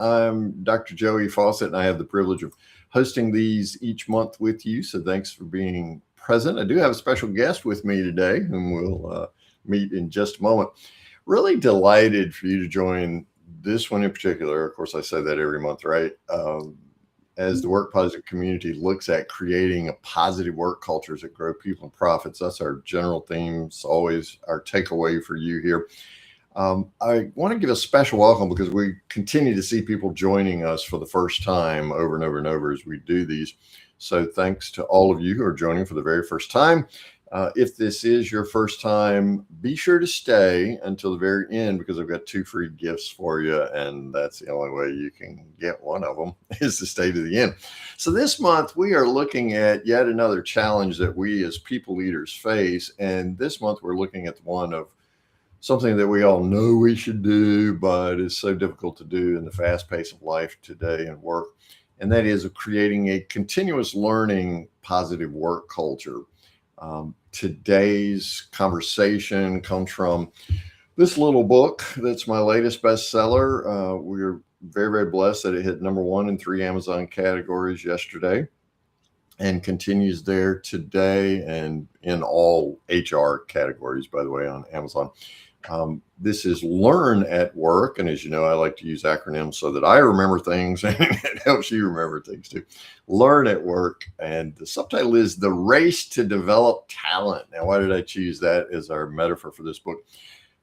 I'm Dr. Joey Fawcett, and I have the privilege of hosting these each month with you. So thanks for being present. I do have a special guest with me today, whom we'll meet in just a moment. Really delighted for you to join this one in particular. Of course, I say that every month, right? As the Work Positive community looks at creating a positive work cultures that grow people and profits. That's our general theme. It's always our takeaway for you here. I want to give a special welcome because we continue to see people joining us for the first time over and over and over as we do these. So thanks to all of you who are joining for the very first time. If this is your first time, be sure to stay until the very end because I've got 2 free gifts for you. And that's the only way you can get one of them is to stay to the end. So this month we are looking at yet another challenge that we as people leaders face. And this month we're looking at the one of something that we all know we should do, but is so difficult to do in the fast pace of life today and work. And that is creating a continuous learning, positive work culture. Today's conversation comes from this little book that's my latest bestseller. We're very, very blessed that it hit #1 in 3 Amazon categories yesterday and continues there today and in all HR categories, by the way, on Amazon. This is Learn at Work. And as you know, I like to use acronyms so that I remember things and it helps you remember things too. Learn at Work. And the subtitle is The Race to Develop Talent. Now, why did I choose that as our metaphor for this book?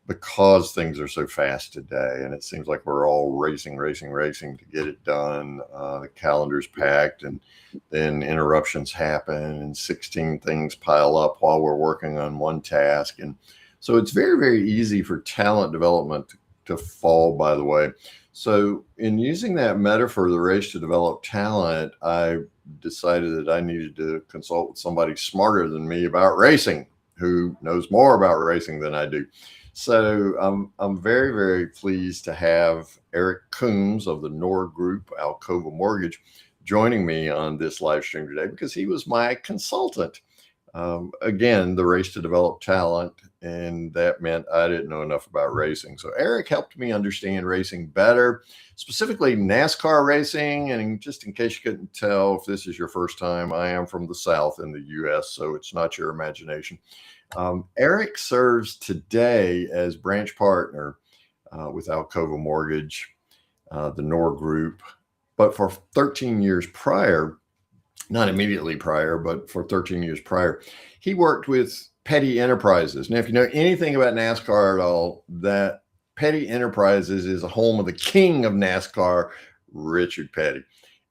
Because things are so fast today and it seems like we're all racing to get it done. The calendar's packed and then interruptions happen and 16 things pile up while we're working on one task. And so it's very, very easy for talent development to fall by the way. So in using that metaphor, the race to develop talent, I decided that I needed to consult with somebody smarter than me about racing, who knows more about racing than I do. So I'm very, very pleased to have Eric Coombs of the Nord Group, Alcova Mortgage, joining me on this live stream today because he was my consultant. Again, the race to develop talent, and that meant I didn't know enough about racing. So Eric helped me understand racing better, specifically NASCAR racing. And just in case you couldn't tell, if this is your first time, I am from the South in the US, so it's not your imagination. Eric serves today as branch partner with Alcova Mortgage, the Nord Group, but for 13 years prior, not immediately prior, but for 13 years prior, he worked with Petty Enterprises. Now, if you know anything about NASCAR at all, that Petty Enterprises is a home of the king of NASCAR, Richard Petty.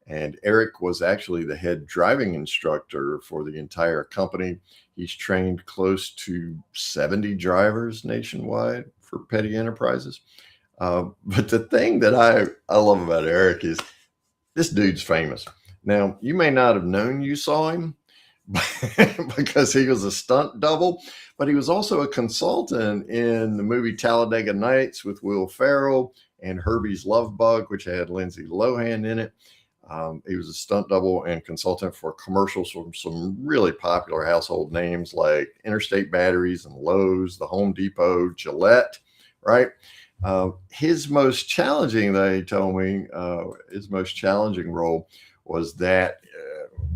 And Eric was actually the head driving instructor for the entire company. He's trained close to 70 drivers nationwide for Petty Enterprises. But the thing that I love about Eric is this dude's famous. Now, you may not have known you saw him because he was a stunt double, but he was also a consultant in the movie Talladega Nights with Will Ferrell and Herbie's Love Bug, which had Lindsay Lohan in it. He was a stunt double and consultant for commercials from some really popular household names like Interstate Batteries and Lowe's, the Home Depot, Gillette, right? His most challenging, they told me, his most challenging role was that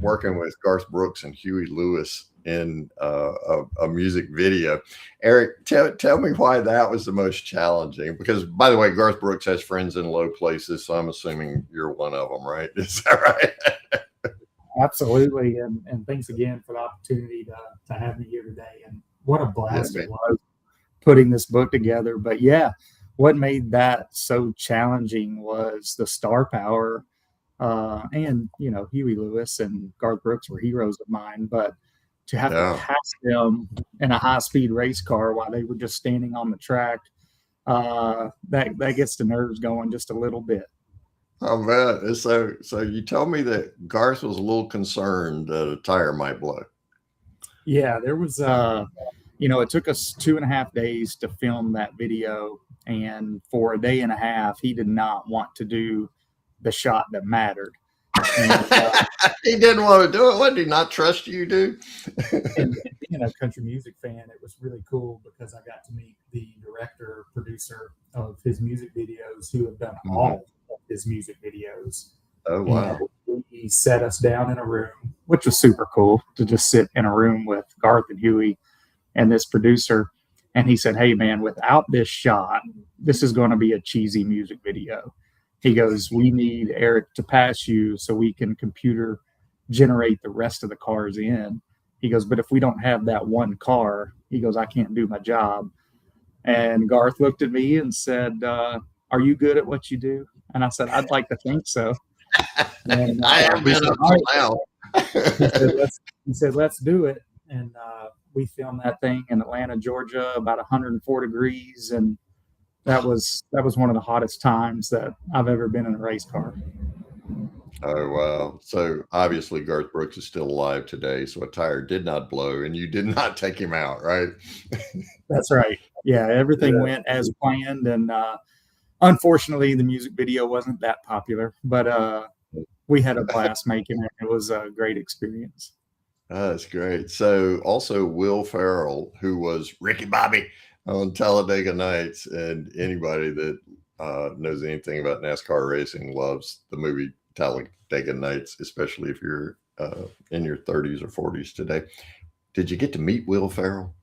working with Garth Brooks and Huey Lewis in a music video. Eric, tell me why that was the most challenging. Because, by the way, Garth Brooks has friends in low places, so I'm assuming you're one of them, right? Is that right? Absolutely. And thanks again for the opportunity to have me here today. And what a blast it was putting this book together. But yeah, what made that so challenging was the star power. And, you know, Huey Lewis and Garth Brooks were heroes of mine, but to have to pass them in a high-speed race car while they were just standing on the track, that gets the nerves going just a little bit. Oh, man. So you told me that Garth was a little concerned that a tire might blow. Yeah, there was, it took us 2.5 days to film that video. And for a day and a half, he did not want to do the shot that mattered. And, he didn't want to do it. What, did he not trust you, dude? and being a country music fan, it was really cool because I got to meet the director, producer of his music videos who have done all of his music videos. Oh, wow. And he set us down in a room, which was super cool to just sit in a room with Garth and Huey and this producer. And he said, "Hey, man, without this shot, this is going to be a cheesy music video." He goes, "We need Eric to pass you so we can computer generate the rest of the cars in." He goes, "But if we don't have that one car," he goes, "I can't do my job." And Garth looked at me and said, "Are you good at what you do?" And I said, "I'd like to think so." And I have he been said, up "All till right." now. Let's do it. And we filmed that thing in Atlanta, Georgia, about 104 degrees, and that was one of the hottest times that I've ever been in a race car. Oh, wow. So obviously Garth Brooks is still alive today. So a tire did not blow and you did not take him out, right? That's right. Yeah, everything Yeah. went as planned, and unfortunately, the music video wasn't that popular, but we had a blast making it. It was a great experience. That's great. So also Will Ferrell, who was Ricky Bobby on Talladega Nights, and anybody that knows anything about NASCAR racing loves the movie Talladega Nights, especially if you're in your 30s or 40s today. Did you get to meet Will Ferrell?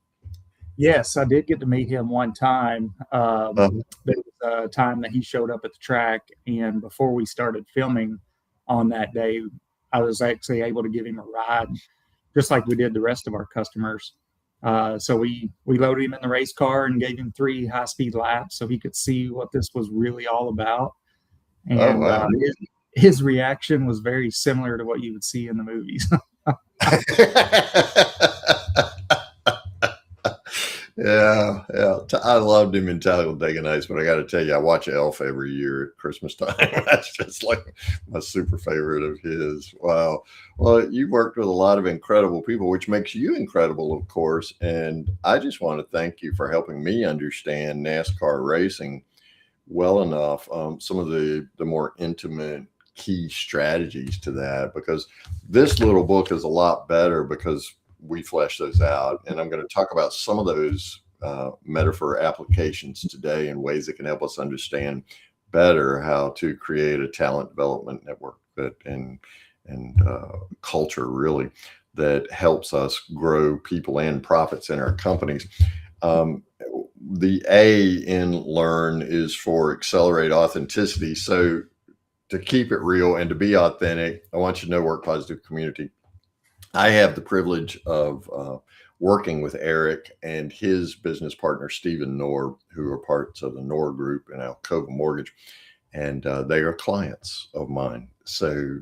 Yes, I did get to meet him one time. Uh, There was a time that he showed up at the track, and before we started filming on that day, I was actually able to give him a ride, just like we did the rest of our customers. So we loaded him in the race car and gave him 3 high-speed laps so he could see what this was really all about. oh, And wow. his reaction was very similar to what you would see in the movies. Yeah, yeah. I loved him in Talladega Nights, but I got to tell you, I watch Elf every year at Christmas time. That's just like my super favorite of his. Wow. Well, you've worked with a lot of incredible people, which makes you incredible, of course. And I just want to thank you for helping me understand NASCAR racing well enough. Some of the more intimate key strategies to that, because this little book is a lot better because we flesh those out. And I'm going to talk about some of those metaphor applications today in ways that can help us understand better how to create a talent development network and culture really that helps us grow people and profits in our companies. The A in learn is for accelerate authenticity. So to keep it real and to be authentic, I want you to know, Work Positive Community, I have the privilege of working with Eric and his business partner, Stephen Knorr, who are parts of the Knorr Group and Alcova Mortgage, and they are clients of mine. So,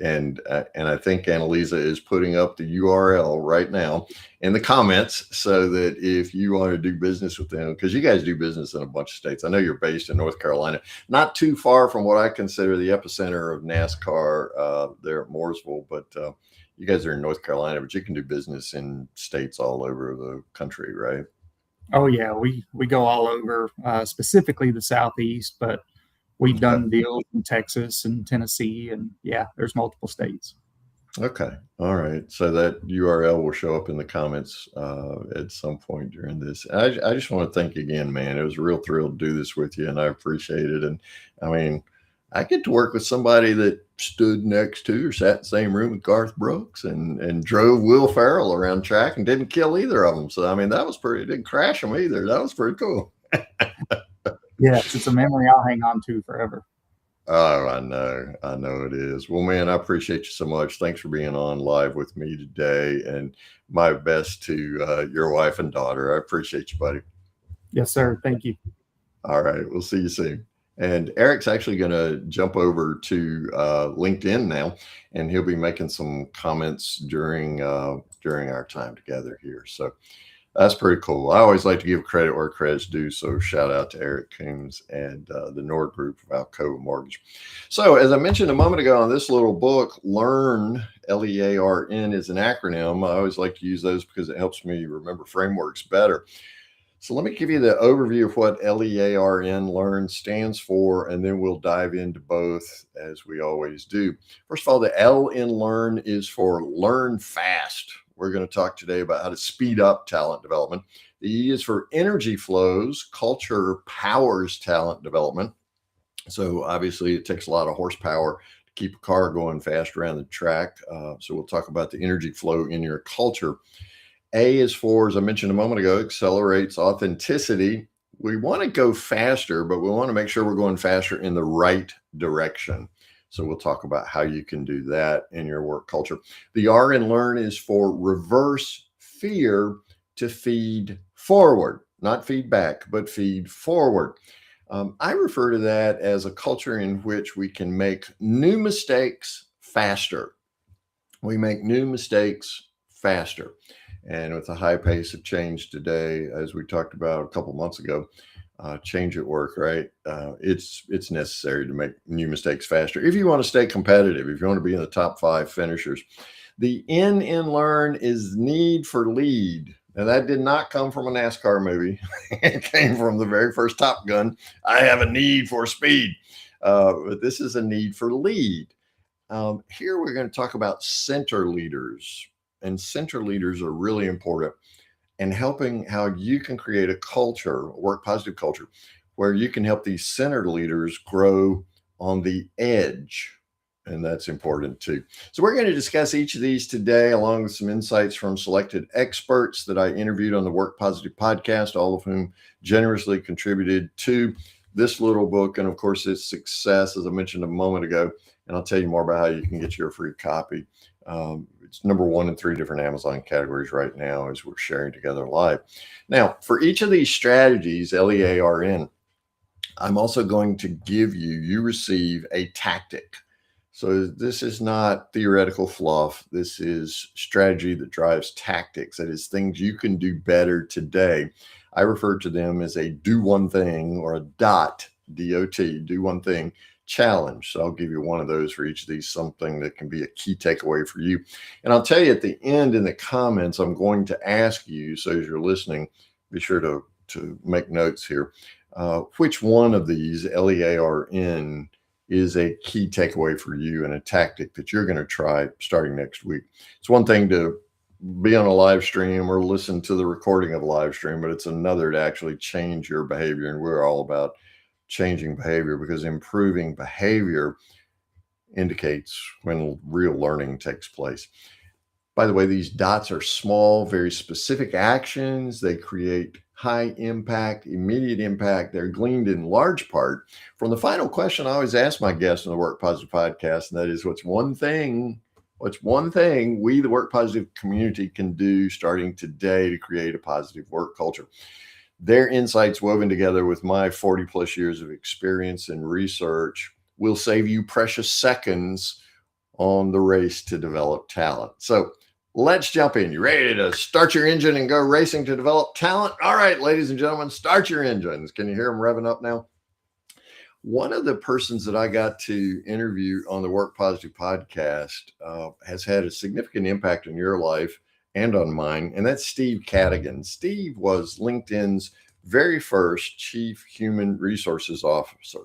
and I think Annalisa is putting up the URL right now in the comments so that if you want to do business with them, because you guys do business in a bunch of states. I know you're based in North Carolina, not too far from what I consider the epicenter of NASCAR there at Mooresville, but you guys are in North Carolina, but you can do business in states all over the country, right? Oh yeah, we go all over, specifically the Southeast, but we've Okay. done deals in Texas and Tennessee, and yeah, there's multiple states. Okay. All right. So that URL will show up in the comments at some point during this. I just want to thank you again, man. It was a real thrill to do this with you, and I appreciate it. And I mean, I get to work with somebody that stood next to or sat in the same room with Garth Brooks and drove Will Ferrell around track and didn't kill either of them. So I mean, that was pretty. Didn't crash them either. That was pretty cool. Yes, it's a memory I'll hang on to forever. Oh, I know it is. Well, man, I appreciate you so much. Thanks for being on live with me today, and my best to your wife and daughter. I appreciate you, buddy. Yes, sir. Thank you. All right, we'll see you soon. And Eric's actually going to jump over to LinkedIn now, and he'll be making some comments during our time together here. So that's pretty cool. I always like to give credit where credit's due. So shout out to Eric Coombs and the Nord Group of Alcova Mortgage. So as I mentioned a moment ago on this little book, LEARN, LEARN is an acronym. I always like to use those because it helps me remember frameworks better. So let me give you the overview of what LEARN stands for, and then we'll dive into both as we always do. First of all, the L in LEARN is for learn fast. We're going to talk today about how to speed up talent development. The E is for energy flows. Culture powers talent development. So obviously it takes a lot of horsepower to keep a car going fast around the track. So we'll talk about the energy flow in your culture. A is for, as I mentioned a moment ago, accelerates authenticity. We want to go faster, but we want to make sure we're going faster in the right direction. So we'll talk about how you can do that in your work culture. The R in learn is for reverse fear to feed forward, not feedback, but feed forward. I refer to that as a culture in which we can make new mistakes faster. We make new mistakes faster. And with the high pace of change today, as we talked about a couple months ago, change at work, right? It's necessary to make new mistakes faster if you want to stay competitive, if you want to be in the top 5 finishers. The N in learn is need for lead. Now, that did not come from a NASCAR movie. It came from the very first Top Gun. I have a need for speed. But this is a need for lead. Here we're going to talk about center leaders. And center leaders are really important in helping how you can create a culture, a work positive culture, where you can help these center leaders grow on the edge. And that's important too. So we're going to discuss each of these today, along with some insights from selected experts that I interviewed on the Work Positive podcast, all of whom generously contributed to this little book. And of course, its success, as I mentioned a moment ago. And I'll tell you more about how you can get your free copy. It's number 1 in 3 different Amazon categories right now as we're sharing together live. Now, for each of these strategies, LEARN, I'm also going to give you receive a tactic. So this is not theoretical fluff. This is strategy that drives tactics. That is things you can do better today. I refer to them as a do one thing, or a DOT, D-O-T, do one thing challenge. So I'll give you one of those for each of these, something that can be a key takeaway for you. And I'll tell you at the end in the comments, I'm going to ask you, so as you're listening, be sure to make notes here, which one of these, LEARN, is a key takeaway for you and a tactic that you're going to try starting next week. It's one thing to be on a live stream or listen to the recording of a live stream, but it's another to actually change your behavior. And we're all about changing behavior, because improving behavior indicates when real learning takes place. By the way, these dots are small, very specific actions. They create high impact, immediate impact. They're gleaned in large part from the final question I always ask my guests on the Work Positive podcast, and that is, what's one thing we, the Work Positive community, can do starting today to create a positive work culture? Their insights, woven together with my 40 plus years of experience and research, will save you precious seconds on the race to develop talent. So let's jump in. You ready to start your engine and go racing to develop talent? All right, ladies and gentlemen, start your engines. Can you hear them revving up now? One of the persons that I got to interview on the Work Positive podcast has had a significant impact on your life and on mine, and that's Steve Cadigan. Steve was LinkedIn's very first Chief Human Resources Officer.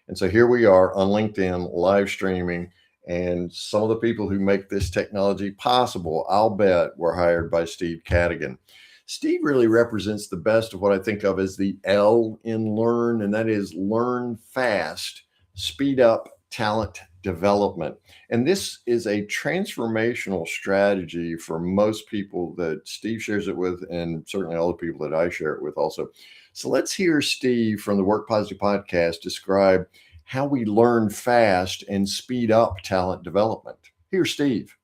And so here we are on LinkedIn live streaming, and some of the people who make this technology possible, I'll bet, were hired by Steve Cadigan. Steve really represents the best of what I think of as the L in learn, and that is learn fast, speed up talent development. And this is a transformational strategy for most people that Steve shares it with, and certainly all the people that I share it with also. So let's hear Steve from the Work Positive podcast describe how we learn fast and speed up talent development. Here's Steve.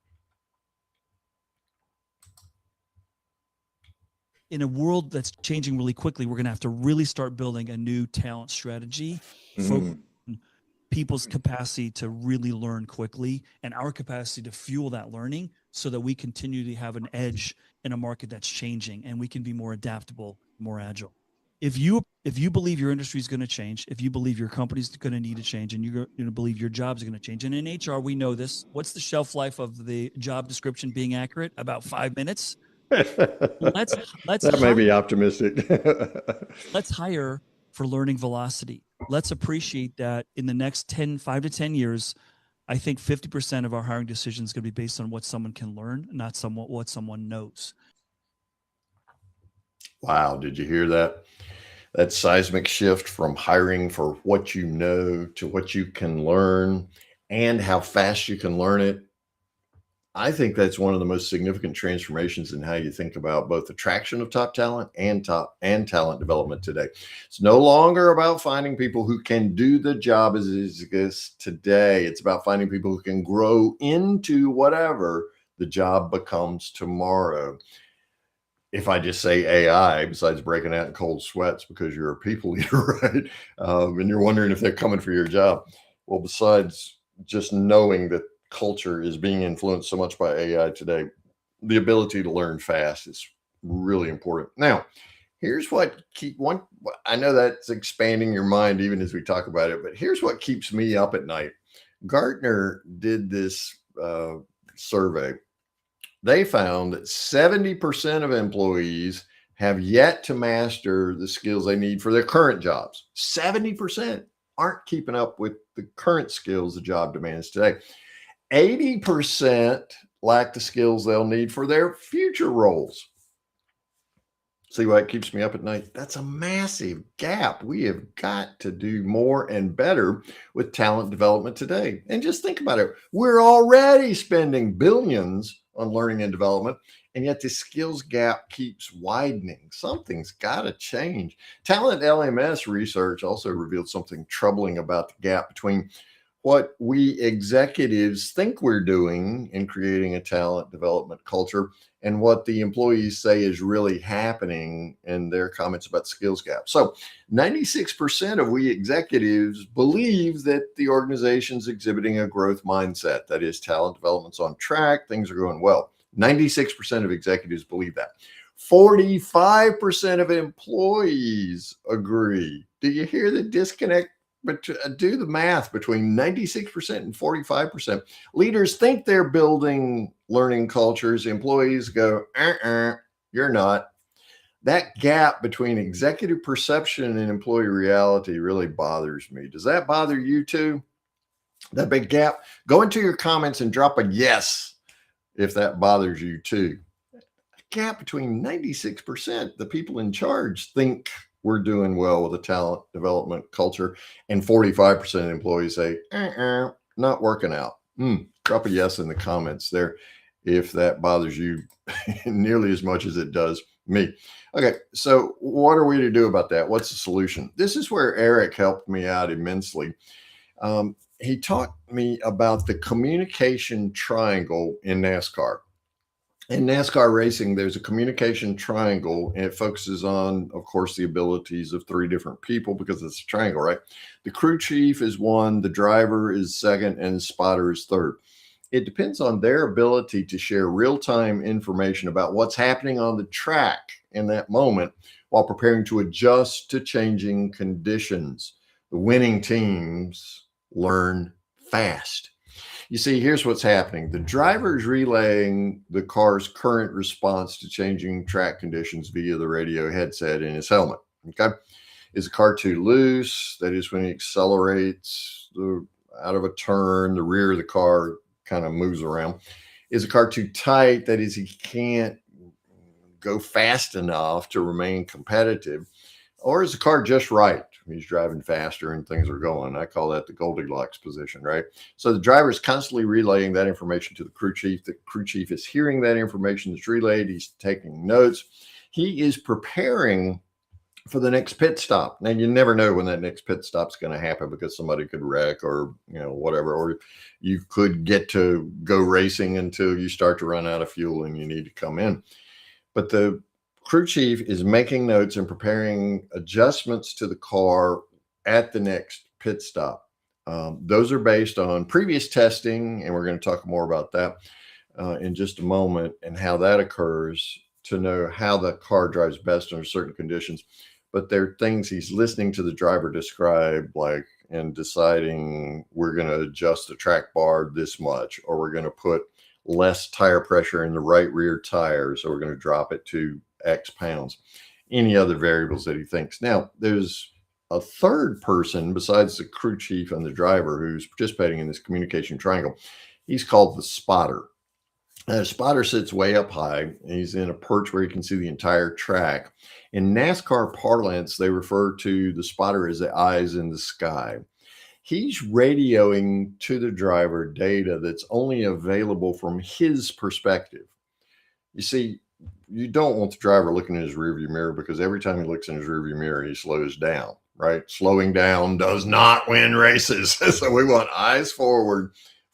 In a world that's changing really quickly, we're going to have to really start building a new talent strategy, focus on people's capacity to really learn quickly and our capacity to fuel that learning so that we continue to have an edge in a market that's changing and we can be more adaptable, more agile. If you believe your industry is going to change, if you believe your company's going to need to change, and you're going to believe your job's going to change, and in HR we know this. What's the shelf life of the job description being accurate? About 5 minutes. Let's That may be optimistic. Let's hire for learning velocity. Let's appreciate that in the next 5 to 10 years, I think 50% of our hiring decisions is going to be based on what someone can learn, not what someone knows. Wow, did you hear that? that seismic shift from hiring for what you know to what you can learn and how fast you can learn it. I think that's one of the most significant transformations in how you think about both attraction of top talent and talent development today. It's no longer about finding people who can do the job as it exists today. It's about finding people who can grow into whatever the job becomes tomorrow. If I just say AI, besides breaking out in cold sweats because you're a people leader, right? And you're wondering if they're coming for your job. Well, besides just knowing that culture is being influenced so much by AI today, the ability to learn fast is really important. Now, here's what I know that's expanding your mind even as we talk about it, but here's what keeps me up at night. Gartner did this survey. They found that 70% of employees have yet to master the skills they need for their current jobs. 70% aren't keeping up with the current skills the job demands today. 80% lack the skills they'll need for their future roles. See why it keeps me up at night? That's a massive gap. We have got to do more and better with talent development today. And just think about it. We're already spending billions on learning and development, and yet the skills gap keeps widening. Something's got to change. Talent LMS research also revealed something troubling about the gap between what we executives think we're doing in creating a talent development culture and what the employees say is really happening in their comments about skills gap. So 96% of we executives believe that the organization's exhibiting a growth mindset. That is, talent development's on track, things are going well. 96% of executives believe that. 45% of employees agree. Do you hear the disconnect? But do the math between 96% and 45%. Leaders think they're building learning cultures. Employees go, you're not. That gap between executive perception and employee reality really bothers me. Does that bother you too? That big gap? Go into your comments and drop a yes if that bothers you too. A gap between 96%, the people in charge think we're doing well with a talent development culture, and 45% of employees say, not working out. Drop a yes in the comments there if that bothers you nearly as much as it does me. Okay, so what are we to do about that? What's the solution? This is where Eric helped me out immensely. He taught me about the communication triangle in NASCAR. In NASCAR racing, there's a communication triangle, and it focuses on, of course, the abilities of three different people because it's a triangle, right? The crew chief is one, the driver is second, and the spotter is third. It depends on their ability to share real-time information about what's happening on the track in that moment while preparing to adjust to changing conditions. The winning teams learn fast. You see, here's what's happening. The driver is relaying the car's current response to changing track conditions via the radio headset in his helmet. Okay. Is the car too loose? That is, when he accelerates out of a turn, the rear of the car kind of moves around. Is the car too tight? That is, he can't go fast enough to remain competitive. Or is the car just right? He's driving faster and things are going. I call that the Goldilocks position, right? So the driver is constantly relaying that information to the crew chief. The crew chief is hearing that information that's relayed. He's taking notes. He is preparing for the next pit stop. Now, you never know when that next pit stop is going to happen because somebody could wreck or, whatever, or you could get to go racing until you start to run out of fuel and you need to come in. But the crew chief is making notes and preparing adjustments to the car at the next pit stop. Those are based on previous testing, and we're going to talk more about that in just a moment and how that occurs to know how the car drives best under certain conditions. But there are things he's listening to the driver describe, like, and deciding we're going to adjust the track bar this much, or we're going to put less tire pressure in the right rear tire, so we're going to drop it to X pounds. Any other variables that he thinks. Now, there's a third person besides the crew chief and the driver who's participating in this communication triangle. He's called the spotter. The spotter sits way up high, and he's in a perch where he can see the entire track. In NASCAR parlance, they refer to the spotter as the eyes in the sky. He's radioing to the driver data that's only available from his perspective. You see, you don't want the driver looking in his rearview mirror, because every time he looks in his rearview mirror, he slows down, right? Slowing down does not win races. So we want eyes forward,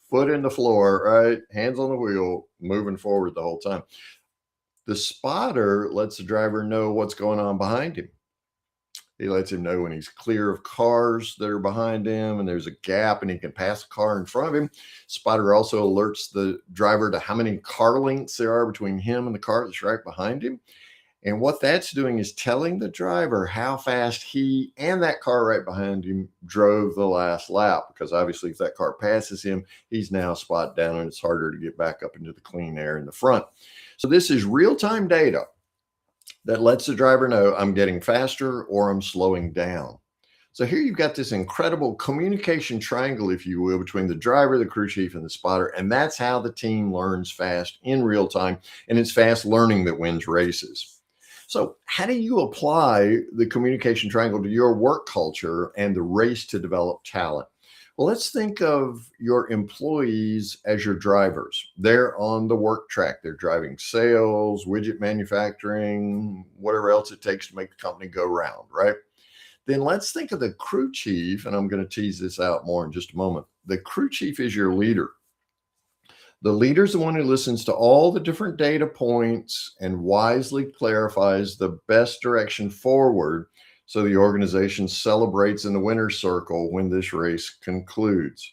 foot in the floor, right? Hands on the wheel, moving forward the whole time. The spotter lets the driver know what's going on behind him. He lets him know when he's clear of cars that are behind him and there's a gap and he can pass a car in front of him. Spotter also alerts the driver to how many car lengths there are between him and the car that's right behind him. And what that's doing is telling the driver how fast he and that car right behind him drove the last lap, because obviously if that car passes him, he's now spot down and it's harder to get back up into the clean air in the front. So this is real-time data that lets the driver know I'm getting faster or I'm slowing down. So here you've got this incredible communication triangle, if you will, between the driver, the crew chief, and the spotter. And that's how the team learns fast in real time. And it's fast learning that wins races. So how do you apply the communication triangle to your work culture and the race to develop talent? Well, let's think of your employees as your drivers. They're on the work track. They're driving sales, widget manufacturing, whatever else it takes to make the company go round, right? Then let's think of the crew chief, and I'm going to tease this out more in just a moment. The crew chief is your leader. The leader is the one who listens to all the different data points and wisely clarifies the best direction forward, so the organization celebrates in the winner's circle when this race concludes.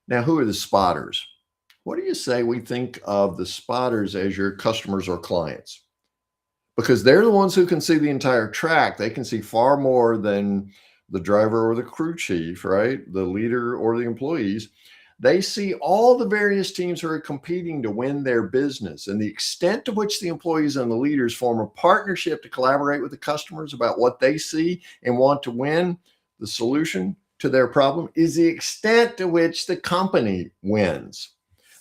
Now, who are the spotters? What do you say we think of the spotters as your customers or clients? Because they're the ones who can see the entire track. They can see far more than the driver or the crew chief, right? The leader or the employees. They see all the various teams who are competing to win their business, and the extent to which the employees and the leaders form a partnership to collaborate with the customers about what they see and want to win, the solution to their problem, is the extent to which the company wins.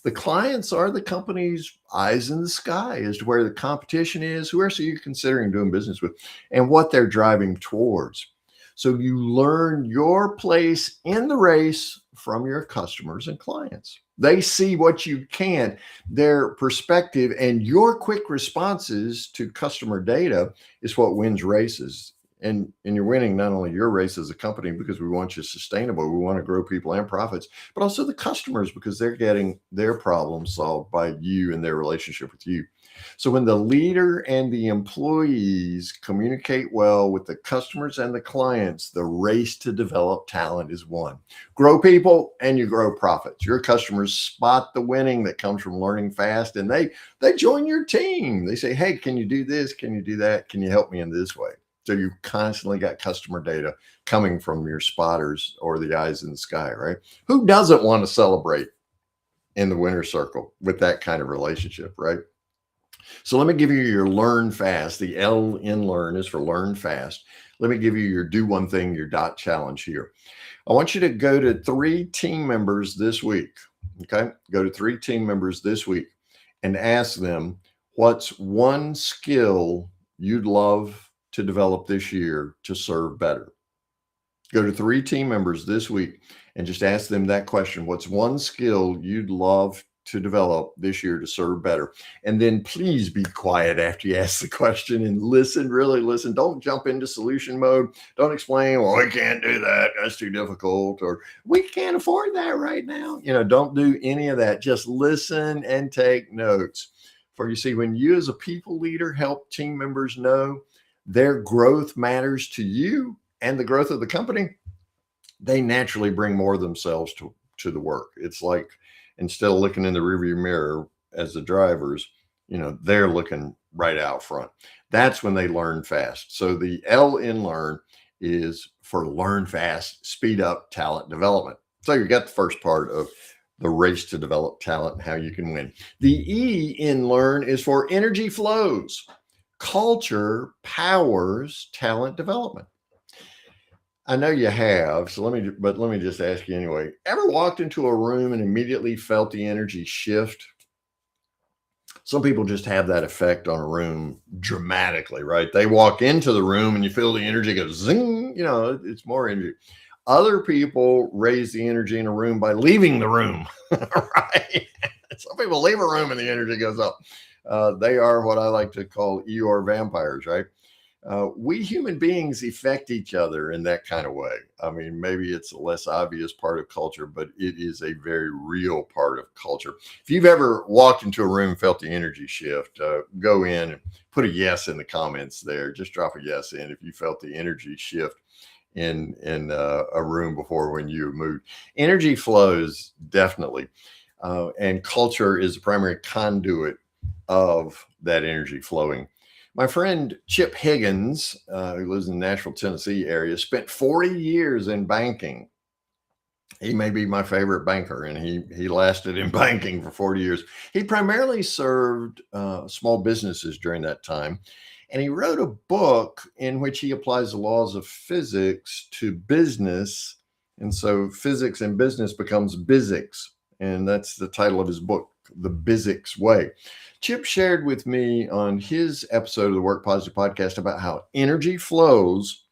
The clients are the company's eyes in the sky as to where the competition is, who else are you considering doing business with, and what they're driving towards. So you learn your place in the race from your customers and clients. They see what you can't, their perspective, and your quick responses to customer data is what wins races. And you're winning not only your race as a company, because we want you sustainable, we want to grow people and profits, but also the customers, because they're getting their problem solved by you and their relationship with you. So when the leader and the employees communicate well with the customers and the clients, the race to develop talent is won. Grow people and you grow profits. Your customers spot the winning that comes from learning fast, and they join your team. They say, hey, can you do this? Can you do that? Can you help me in this way? So you've constantly got customer data coming from your spotters or the eyes in the sky, right? Who doesn't want to celebrate in the winner's circle with that kind of relationship, right? So let me give you your learn fast. The L in learn is for learn fast. Let me give you your do one thing, your dot challenge here. I want you to go to 3 team members this week. Okay. Go to 3 team members this week and ask them, what's one skill you'd love to develop this year to serve better? Go to 3 team members this week and just ask them that question. What's one skill you'd love to develop this year to serve better? And then please be quiet after you ask the question and listen, really listen. Don't jump into solution mode. Don't explain, well, we can't do that, that's too difficult, or we can't afford that right now. Don't do any of that. Just listen and take notes. For you see, when you as a people leader help team members know their growth matters to you and the growth of the company, they naturally bring more of themselves to the work. It's like, instead of looking in the rearview mirror as the drivers, they're looking right out front. That's when they learn fast. So the L in learn is for learn fast, speed up talent development. So you got the first part of the race to develop talent and how you can win. The E in learn is for energy flows. Culture powers talent development. I know you have, so let me just ask you anyway. Ever walked into a room and immediately felt the energy shift? Some people just have that effect on a room dramatically, right? They walk into the room and you feel the energy go zing, it's more energy. Other people raise the energy in a room by leaving the room, right? Some people leave a room and the energy goes up. They are what I like to call Eeyore vampires, right? We human beings affect each other in that kind of way. I mean, maybe it's a less obvious part of culture, but it is a very real part of culture. If you've ever walked into a room and felt the energy shift, go in and put a yes in the comments there. Just drop a yes in if you felt the energy shift in a room before when you moved. Energy flows definitely, and culture is the primary conduit of that energy flowing. My friend Chip Higgins, who lives in the Nashville, Tennessee area, spent 40 years in banking. He may be my favorite banker, and he lasted in banking for 40 years. He primarily served small businesses during that time, and he wrote a book in which he applies the laws of physics to business. And so physics and business becomes Bizics, and that's the title of his book, The Bizics Way. Chip shared with me on his episode of the Work Positive podcast about how energy flows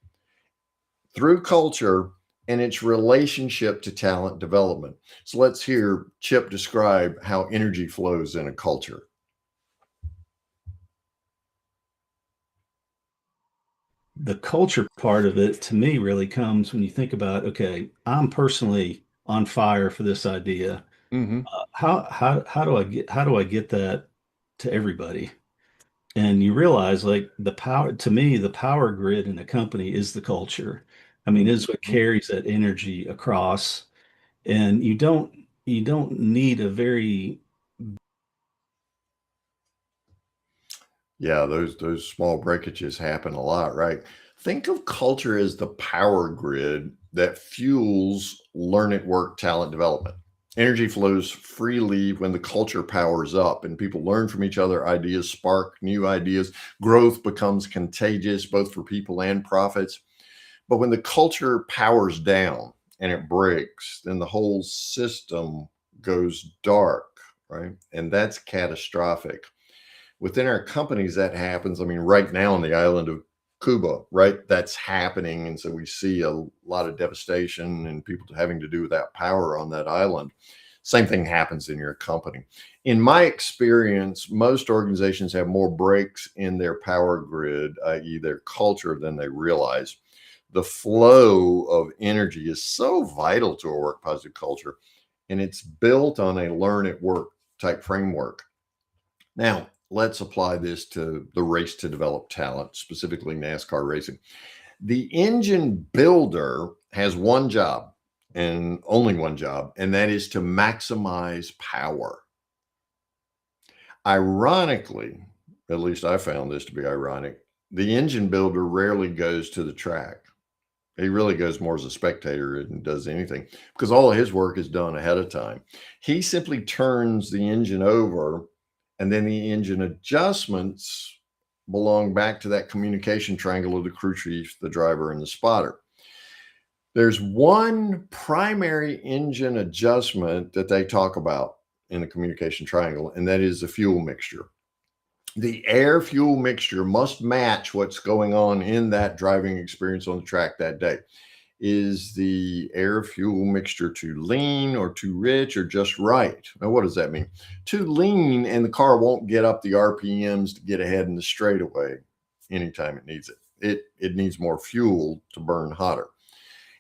through culture and its relationship to talent development. So let's hear Chip describe how energy flows in a culture. The culture part of it to me really comes when you think about, okay, I'm personally on fire for this idea. Mm-hmm. How do I get that to everybody? And you realize, like, the power grid in a company is the culture. I mean, is what carries that energy across. And you don't need a very Yeah, those small breakages happen a lot, right? Think of culture as the power grid that fuels learn at work talent development. Energy flows freely when the culture powers up and people learn from each other, ideas spark new ideas, growth becomes contagious both for people and profits. But when the culture powers down and it breaks, then the whole system goes dark, right? And that's catastrophic. Within our companies, that happens. I mean, right now on the island of Cuba, right? That's happening. And so we see a lot of devastation and people having to do without power on that island. Same thing happens in your company. In my experience, most organizations have more breaks in their power grid, i.e., their culture, than they realize. The flow of energy is so vital to a work positive culture, and it's built on a learn at work type framework. Now, let's apply this to the race to develop talent, specifically NASCAR racing. The engine builder has one job and only one job, and that is to maximize power. Ironically, at least I found this to be ironic, the engine builder rarely goes to the track. He really goes more as a spectator and does anything because all of his work is done ahead of time. He simply turns the engine over, and then the engine adjustments belong back to that communication triangle of the crew chief, the driver, and the spotter. There's one primary engine adjustment that they talk about in the communication triangle, and that is the fuel mixture. The air fuel mixture must match what's going on in that driving experience on the track that day. Is the air fuel mixture too lean or too rich or just right? Now, what does that mean? Too lean, and the car won't get up the RPMs to get ahead in the straightaway anytime it needs it. It needs more fuel to burn hotter.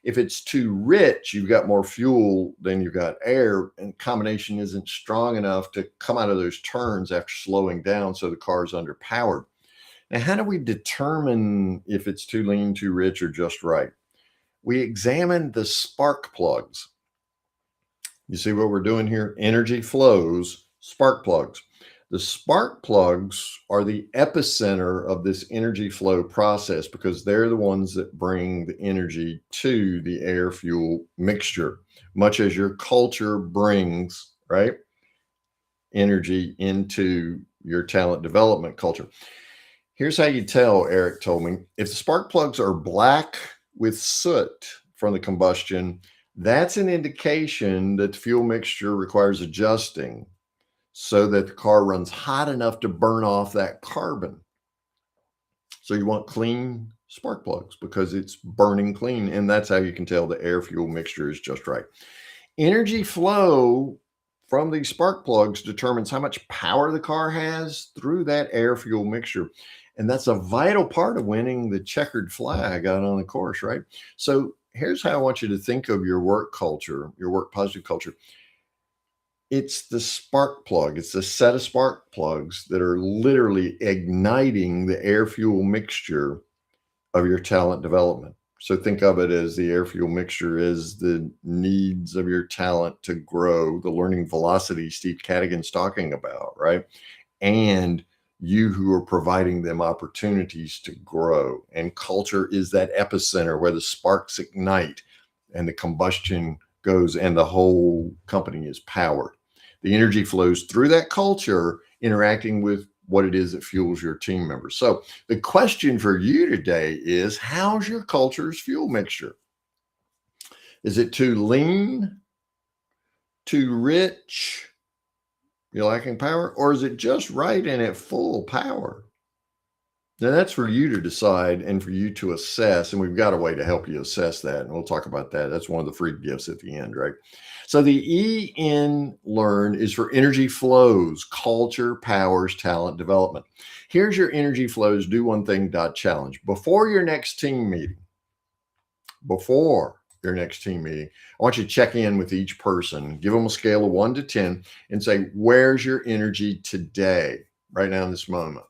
If it's too rich, you've got more fuel than you've got air, and combination isn't strong enough to come out of those turns after slowing down, so the car's underpowered. Now, how do we determine if it's too lean, too rich, or just right? We examine the spark plugs. You see what we're doing here? Energy flows, spark plugs. The spark plugs are the epicenter of this energy flow process because they're the ones that bring the energy to the air fuel mixture, much as your culture brings, right, energy into your talent development culture. Here's how you tell, Eric told me, if the spark plugs are black with soot from the combustion, that's an indication that the fuel mixture requires adjusting. so that the car runs hot enough to burn off that carbon. So you want clean spark plugs because it's burning clean. And that's how you can tell the air fuel mixture is just right. Energy flow from these spark plugs determines how much power the car has through that air fuel mixture. And that's a vital part of winning the checkered flag out on the course, right? So here's how I want you to think of your work culture, your work positive culture. It's the spark plug. It's a set of spark plugs that are literally igniting the air fuel mixture of your talent development. So think of it as the air fuel mixture is the needs of your talent to grow, the learning velocity Steve Cadigan's talking about, right? And you who are providing them opportunities to grow. And culture is that epicenter where the sparks ignite and the combustion goes and the whole company is powered. The energy flows through that culture, interacting with what it is that fuels your team members. So the question for you today is, how's your culture's fuel mixture? Is it too lean, too rich, you're lacking power, or is it just right and at full power? Now that's for you to decide and for you to assess. And we've got a way to help you assess that. And we'll talk about that. That's one of the free gifts at the end, right? So the E in learn is for energy flows, culture, powers, talent development. Here's your energy flows, do one thing challenge. Before your next team meeting, I want you to check in with each person, give them a scale of 1 to 10 and say, where's your energy today, right now in this moment?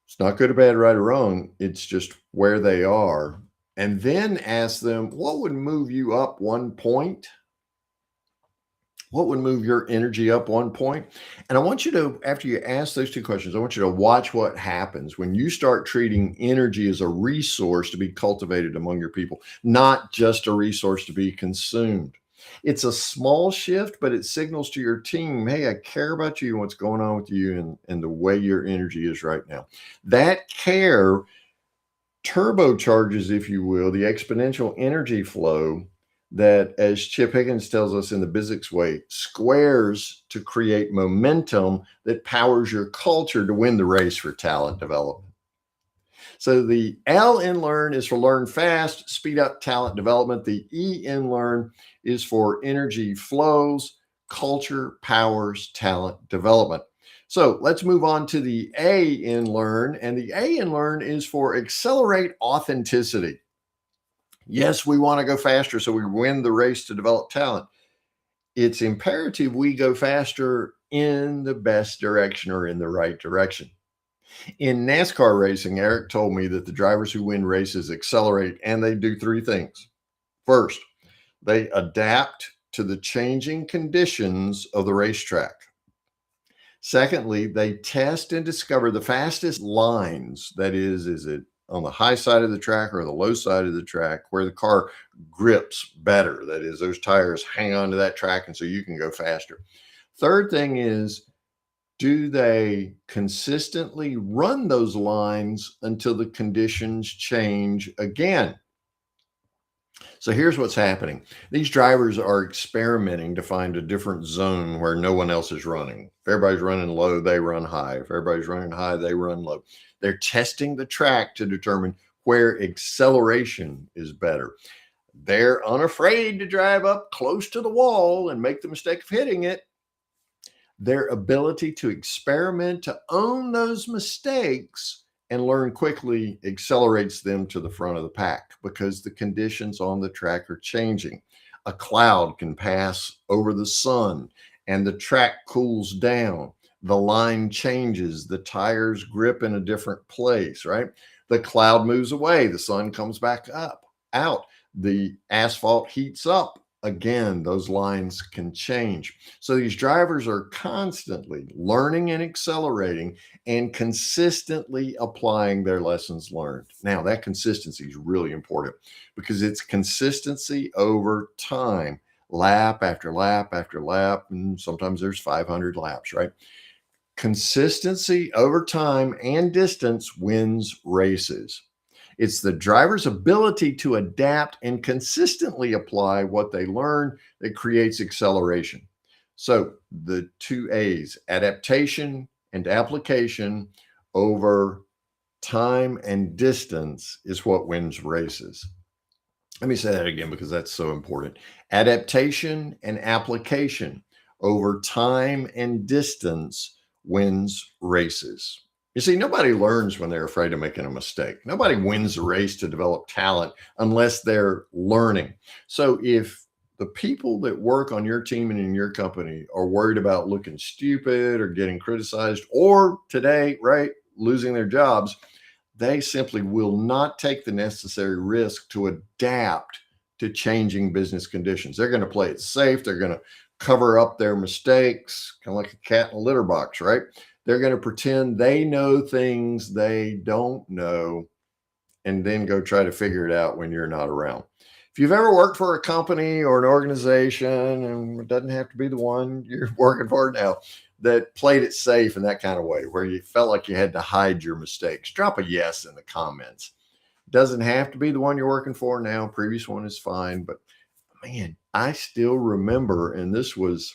It's not good or bad, right or wrong. It's just where they are. And then ask them, what would move you up 1 point? What would move your energy up 1 point? And I want you to, after you ask those 2 questions, I want you to watch what happens when you start treating energy as a resource to be cultivated among your people, not just a resource to be consumed. It's a small shift, but it signals to your team, hey, I care about you and what's going on with you and the way your energy is right now. That care turbocharges, if you will, the exponential energy flow that, as Chip Higgins tells us in the Bizix way, squares to create momentum that powers your culture to win the race for talent development. So the L in learn is for learn fast, speed up talent development. The E in learn is for energy flows, culture, powers, talent development. So let's move on to the A in learn. And the A in learn is for accelerate authenticity. Yes, we want to go faster so we win the race to develop talent. It's imperative we go faster in the best direction or in the right direction. In NASCAR racing, Eric told me that the drivers who win races accelerate, and they do 3 things. First, they adapt to the changing conditions of the racetrack. Secondly, they test and discover the fastest lines. That is it on the high side of the track or the low side of the track where the car grips better? That is, those tires hang on to that track, and so you can go faster. Third thing is, do they consistently run those lines until the conditions change again? So here's what's happening. These drivers are experimenting to find a different zone where no one else is running. If everybody's running low, they run high. If everybody's running high, they run low. They're testing the track to determine where acceleration is better. They're unafraid to drive up close to the wall and make the mistake of hitting it. Their ability to experiment, to own those mistakes and learn quickly accelerates them to the front of the pack because the conditions on the track are changing. A cloud can pass over the sun and the track cools down. The line changes, the tires grip in a different place, right? The cloud moves away, the sun comes back out. The asphalt heats up. Again, those lines can change. So these drivers are constantly learning and accelerating and consistently applying their lessons learned. Now, that consistency is really important because it's consistency over time, lap after lap after lap, and sometimes there's 500 laps, right? Consistency over time and distance wins races. It's the driver's ability to adapt and consistently apply what they learn that creates acceleration. So the 2 A's, adaptation and application over time and distance, is what wins races. Let me say that again because that's so important. Adaptation and application over time and distance wins races. You see, nobody learns when they're afraid of making a mistake. Nobody wins the race to develop talent unless they're learning. So if the people that work on your team and in your company are worried about looking stupid or getting criticized, or today, right, losing their jobs, they simply will not take the necessary risk to adapt to changing business conditions. They're going to play it safe. They're going to cover up their mistakes, kind of like a cat in a litter box, right? They're going to pretend they know things they don't know and then go try to figure it out when you're not around. If you've ever worked for a company or an organization, and it doesn't have to be the one you're working for now, that played it safe in that kind of way, where you felt like you had to hide your mistakes, drop a yes in the comments. Doesn't have to be the one you're working for now. Previous one is fine. But man, I still remember, and this was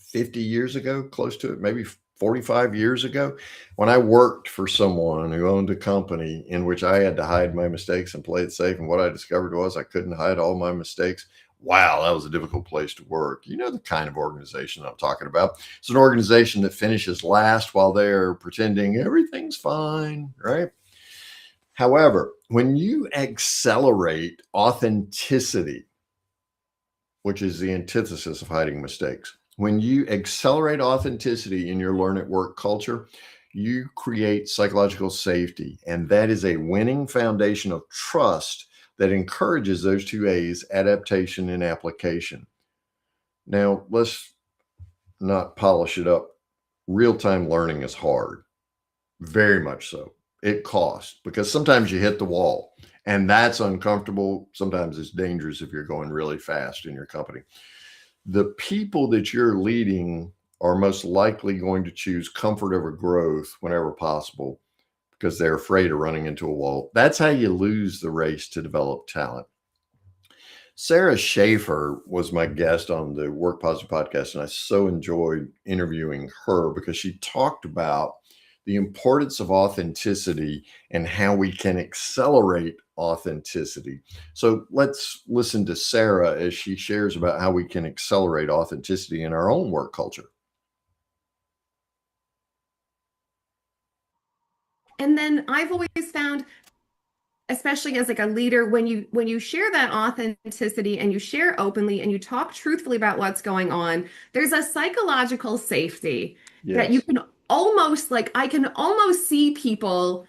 50 years ago, close to it, maybe 45 years ago, when I worked for someone who owned a company in which I had to hide my mistakes and play it safe. And what I discovered was I couldn't hide all my mistakes. Wow, that was a difficult place to work. You know the kind of organization I'm talking about. It's an organization that finishes last while they're pretending everything's fine, right? However, when you accelerate authenticity, which is the antithesis of hiding mistakes, when you accelerate authenticity in your learn at work culture, you create psychological safety. And that is a winning foundation of trust that encourages those 2 A's, adaptation and application. Now, let's not polish it up. Real-time learning is hard, very much so. It costs because sometimes you hit the wall and that's uncomfortable. Sometimes it's dangerous if you're going really fast in your company. The people that you're leading are most likely going to choose comfort over growth whenever possible, because they're afraid of running into a wall. That's how you lose the race to develop talent. Sarah Schaefer was my guest on the Work Positive podcast, and I so enjoyed interviewing her because she talked about the importance of authenticity and how we can accelerate authenticity. So let's listen to Sarah as she shares about how we can accelerate authenticity in our own work culture. And then I've always found, especially as like a leader, when you share that authenticity and you share openly and you talk truthfully about what's going on, there's a psychological safety that you can almost, like, I can almost see people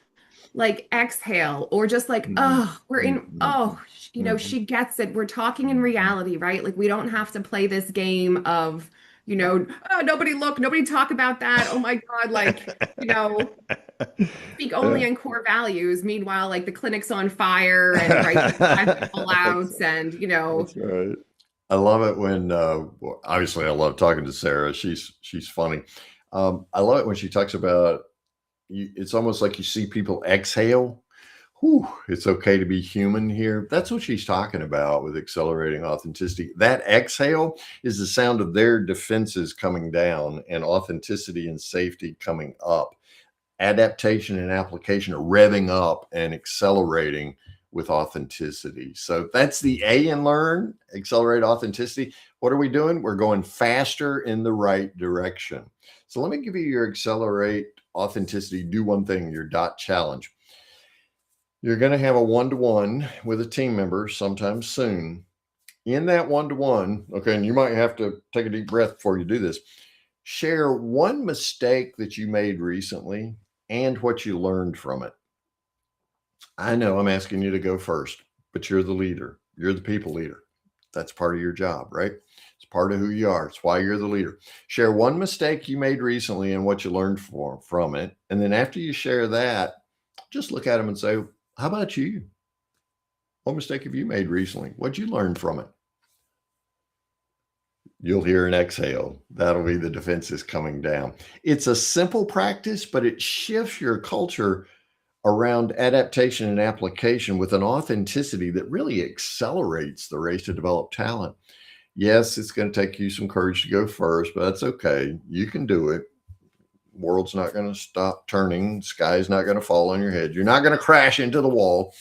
like exhale, or just like, oh, we're in, oh, you know, she gets it. We're talking in reality, right? Like, we don't have to play this game of, you know, oh, nobody look, nobody talk about that. Oh my God, like, you know, speak only in core values. Meanwhile, like, the clinic's on fire and right, 5 people out, and you know. That's right. I love it when obviously I love talking to Sarah. She's funny. I love it when she talks about it's almost like you see people exhale. Whew, it's okay to be human here. That's what she's talking about with accelerating authenticity. That exhale is the sound of their defenses coming down and authenticity and safety coming up. Adaptation and application are revving up and accelerating with authenticity. So that's the A in learn, accelerate authenticity. What are we doing? We're going faster in the right direction. So let me give you your accelerate authenticity. Do one thing, your dot challenge. You're going to have a one-to-one with a team member sometime soon. In that one-to-one, okay, and you might have to take a deep breath before you do this. Share one mistake that you made recently and what you learned from it. I know I'm asking you to go first, but you're the leader. You're the people leader. That's part of your job, right? It's part of who you are. It's why you're the leader. Share one mistake you made recently and what you learned from it. And then after you share that, just look at them and say, how about you? What mistake have you made recently? What'd you learn from it? You'll hear an exhale. That'll be the defenses coming down. It's a simple practice, but it shifts your culture around adaptation and application with an authenticity that really accelerates the race to develop talent. Yes, it's going to take you some courage to go first, but that's okay. You can do it. World's not going to stop turning. Sky's not going to fall on your head. You're not going to crash into the wall.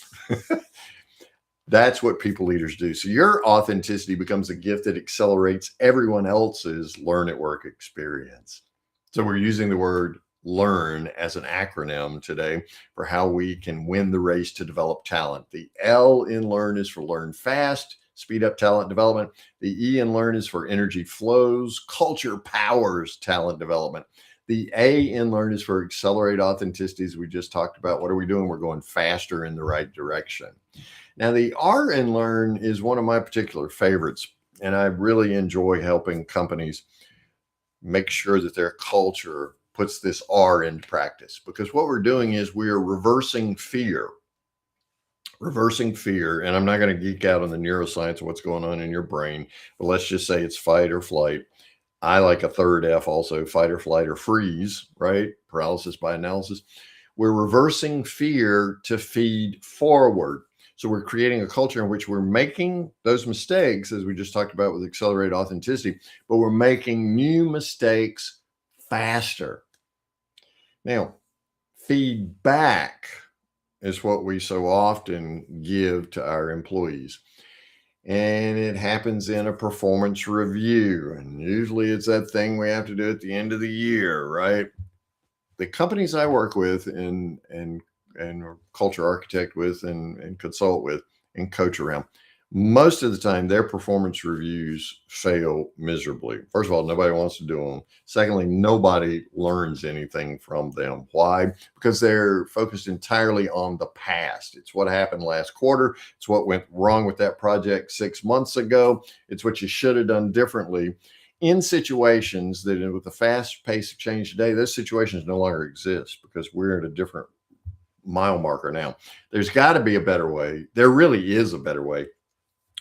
That's what people leaders do. So your authenticity becomes a gift that accelerates everyone else's learn at work experience. So we're using the word learn as an acronym today for how we can win the race to develop talent. The L in learn is for learn fast, speed up talent development. The E in learn is for energy flows, culture powers talent development. The A in learn is for accelerate authenticity, as we just talked about. What are we doing? We're going faster in the right direction. Now, the R in learn is one of my particular favorites, and I really enjoy helping companies make sure that their culture puts this R into practice, because what we're doing is we are reversing fear. And I'm not going to geek out on the neuroscience of what's going on in your brain, but let's just say it's fight or flight. I like a third F also, fight or flight or freeze, right? Paralysis by analysis. We're reversing fear to feed forward. So we're creating a culture in which we're making those mistakes, as we just talked about with accelerated authenticity, but we're making new mistakes faster. Now, feedback is what we so often give to our employees. And it happens in a performance review. And usually it's that thing we have to do at the end of the year, right? The companies I work with and culture architect with and consult with and coach around, most of the time their performance reviews fail miserably. First of all, nobody wants to do them. Secondly, nobody learns anything from them. Why? Because they're focused entirely on the past. It's what happened last quarter. It's what went wrong with that project 6 months ago. It's what you should have done differently. In situations that, with the fast pace of change today, those situations no longer exist because we're at a different mile marker now. There's got to be a better way. There really is a better way.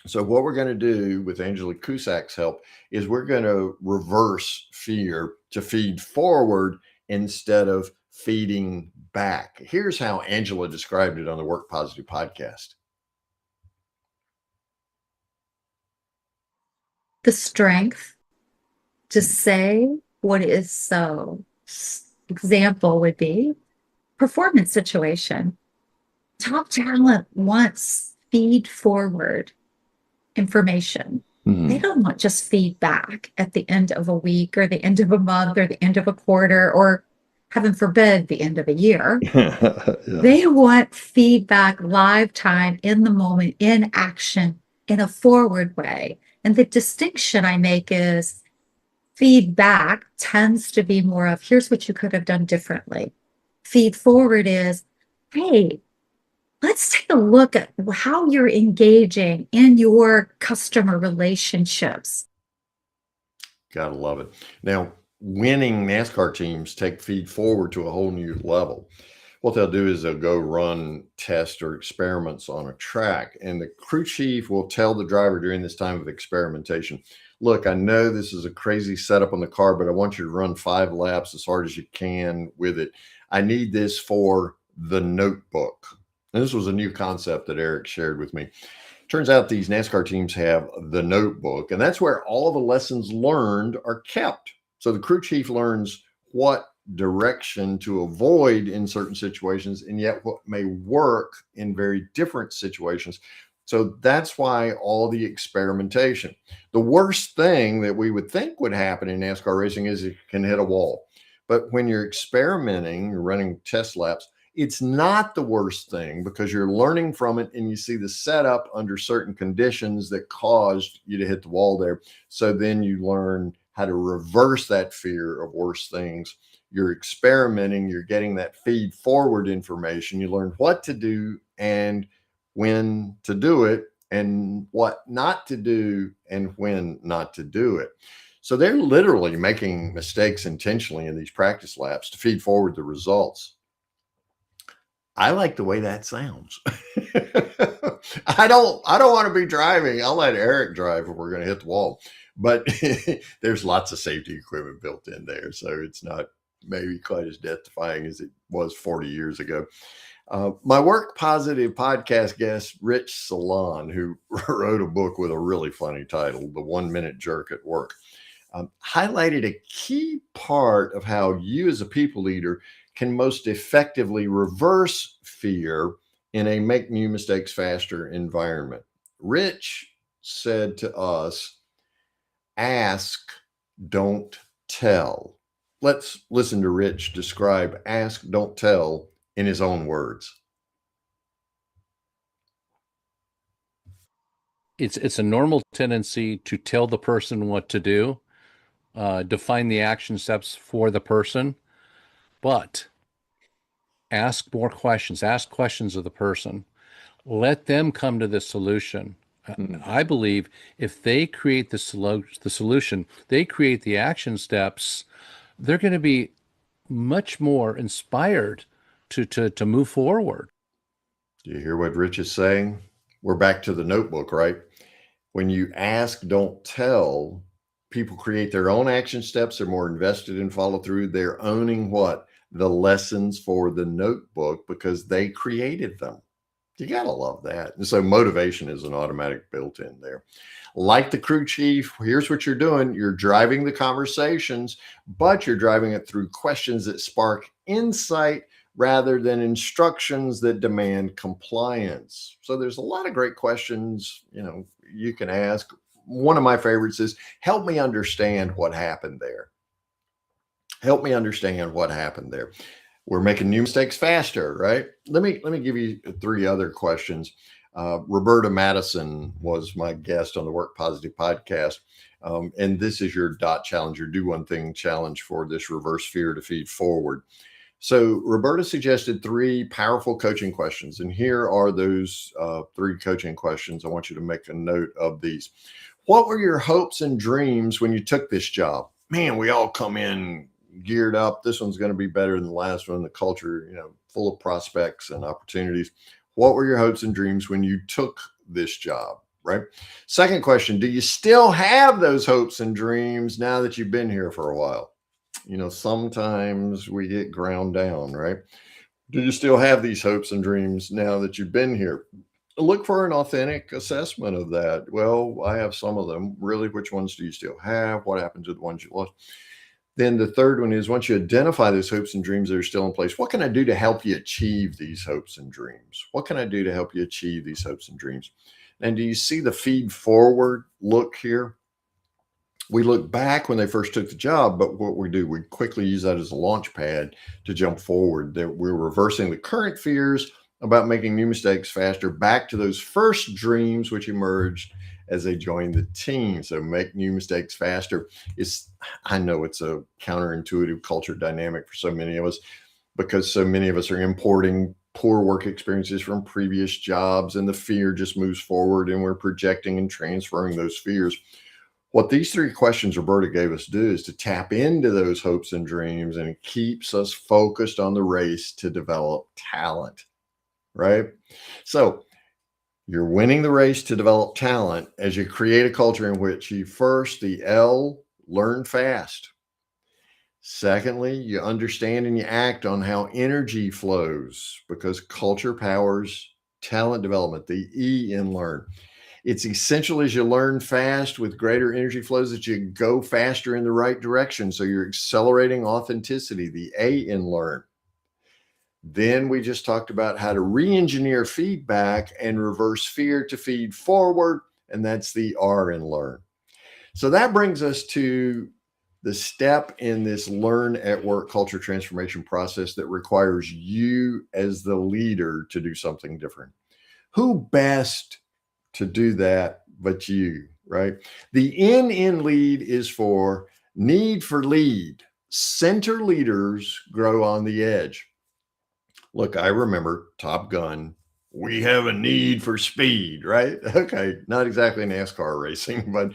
So what we're going to do with Angela Cusack's help is we're going to reverse fear to feed forward instead of feeding back. Here's how Angela described it on the Work Positive podcast. The strength to say what is so. Example would be performance situation. Top talent wants feed forward information. They don't want just feedback at the end of a week or the end of a month or the end of a quarter or, heaven forbid, the end of a year. Yeah. They want feedback live time, in the moment, in action, in a forward way. And the distinction I make is feedback tends to be more of, here's what you could have done differently. Feed forward is, hey, let's take a look at how you're engaging in your customer relationships. Gotta love it. Now, winning NASCAR teams take feed forward to a whole new level. What they'll do is they'll go run tests or experiments on a track, and the crew chief will tell the driver during this time of experimentation, look, I know this is a crazy setup on the car, but I want you to run 5 laps as hard as you can with it. I need this for the notebook. And this was a new concept that Eric shared with me. Turns out these NASCAR teams have the notebook, and that's where all the lessons learned are kept. So the crew chief learns what direction to avoid in certain situations, and yet what may work in very different situations. So that's why all the experimentation. The worst thing that we would think would happen in NASCAR racing is it can hit a wall. But when you're experimenting, you're running test laps, it's not the worst thing because you're learning from it and you see the setup under certain conditions that caused you to hit the wall there. So then you learn how to reverse that fear of worse things. You're experimenting, you're getting that feed forward information. You learn what to do and when to do it and what not to do and when not to do it. So they're literally making mistakes intentionally in these practice laps to feed forward the results. I like the way that sounds. I don't want to be driving. I'll let Eric drive if we're going to hit the wall. But there's lots of safety equipment built in there. So it's not maybe quite as death defying as it was 40 years ago. My Work Positive podcast guest, Rich Salon, who wrote a book with a really funny title, The 1 Minute Jerk at Work, highlighted a key part of how you as a people leader can most effectively reverse fear in a make new mistakes faster environment. Rich said to us, ask, don't tell. Let's listen to Rich describe ask, don't tell in his own words. It's a normal tendency to tell the person what to do, define the action steps for the person, but ask more questions. Ask questions of the person. Let them come to the solution. I believe if they create the solution, they create the action steps, they're going to be much more inspired to move forward. Do you hear what Rich is saying? We're back to the notebook, right? When you ask, don't tell, people create their own action steps. They're more invested in follow through. They're owning what? The lessons for the notebook because they created them. You got to love that. And so motivation is an automatic built in there. Like the crew chief, here's what you're doing. You're driving the conversations, but you're driving it through questions that spark insight rather than instructions that demand compliance. So there's a lot of great questions, you can ask. One of my favorites is, help me understand what happened there. Help me understand what happened there. We're making new mistakes faster, right? Let me give you 3 other questions. Roberta Madison was my guest on the Work Positive podcast. And this is your DOT challenge, your do one thing challenge for this reverse fear to feed forward. So Roberta suggested 3 powerful coaching questions. And here are those 3 coaching questions. I want you to make a note of these. What were your hopes and dreams when you took this job? Man, we all come in geared up. This one's going to be better than the last one. The culture, full of prospects and opportunities. What were your hopes and dreams when you took this job, right? Second question, do you still have those hopes and dreams now that you've been here for a while? Sometimes we get ground down, right? Do you still have these hopes and dreams now that you've been here? Look for an authentic assessment of that. Well, I have some of them. Really, which ones do you still have? What happened to the ones you lost? Then the third one is, once you identify those hopes and dreams that are still in place, what can I do to help you achieve these hopes and dreams? What can I do to help you achieve these hopes and dreams? And do you see the feed forward look here? We look back when they first took the job, but what we do, we quickly use that as a launch pad to jump forward. That we're reversing the current fears about making new mistakes faster back to those first dreams which emerged as they joined the team. So make new mistakes faster. I know it's a counterintuitive culture dynamic for so many of us because so many of us are importing poor work experiences from previous jobs, and the fear just moves forward and we're projecting and transferring those fears. What these 3 questions Roberta gave us do is to tap into those hopes and dreams, and it keeps us focused on the race to develop talent, right? So you're winning the race to develop talent as you create a culture in which you first, the L, learn fast. Secondly, you understand and you act on how energy flows because culture powers talent development, the E in learn. It's essential as you learn fast with greater energy flows that you go faster in the right direction. So you're accelerating authenticity, the A in learn. Then we just talked about how to re-engineer feedback and reverse fear to feed forward. And that's the R in learn. So that brings us to the step in this learn at work culture transformation process that requires you as the leader to do something different. Who best to do that but you, right? The N in lead is for need for lead. Center leaders grow on the edge. Look, I remember Top Gun. We have a need for speed, right? Okay, not exactly NASCAR racing, but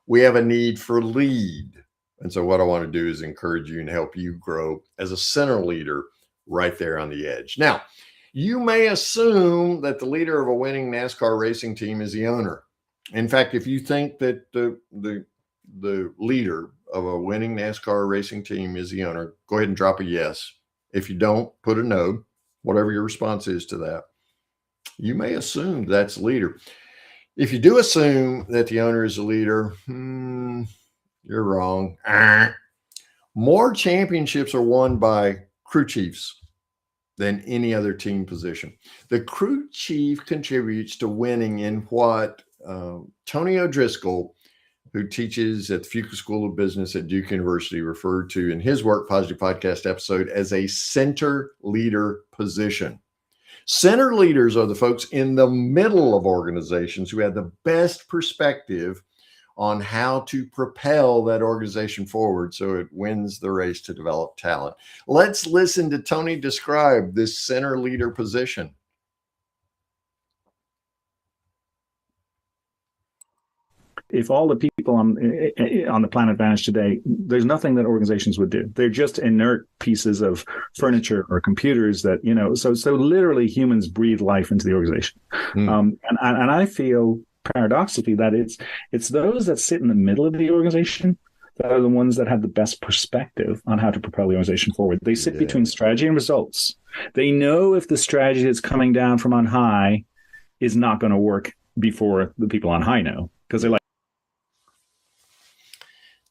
we have a need for lead. And so what I want to do is encourage you and help you grow as a center leader right there on the edge. Now, you may assume that the leader of a winning NASCAR racing team is the owner. In fact, if you think that the leader of a winning NASCAR racing team is the owner, go ahead and drop a yes. If you don't, put a no. whatever your response is to that. You may assume that's a leader. If you do assume that the owner is a leader, you're wrong. More championships are won by crew chiefs than any other team position. The crew chief contributes to winning in what Tony O'Driscoll, who teaches at the Fuqua School of Business at Duke University, referred to in his Work Positive podcast episode as a center leader position. Center leaders are the folks in the middle of organizations who have the best perspective on how to propel that organization forward so it wins the race to develop talent. Let's listen to Tony describe this center leader position. If all the people on the Planet Vanished today, there's nothing that organizations would do. They're just inert pieces of furniture or computers that, so literally humans breathe life into the organization. And I feel paradoxically that it's those that sit in the middle of the organization that are the ones that have the best perspective on how to propel the organization forward. They sit between strategy and results. They know if the strategy that's coming down from on high is not going to work before the people on high know, because they're like,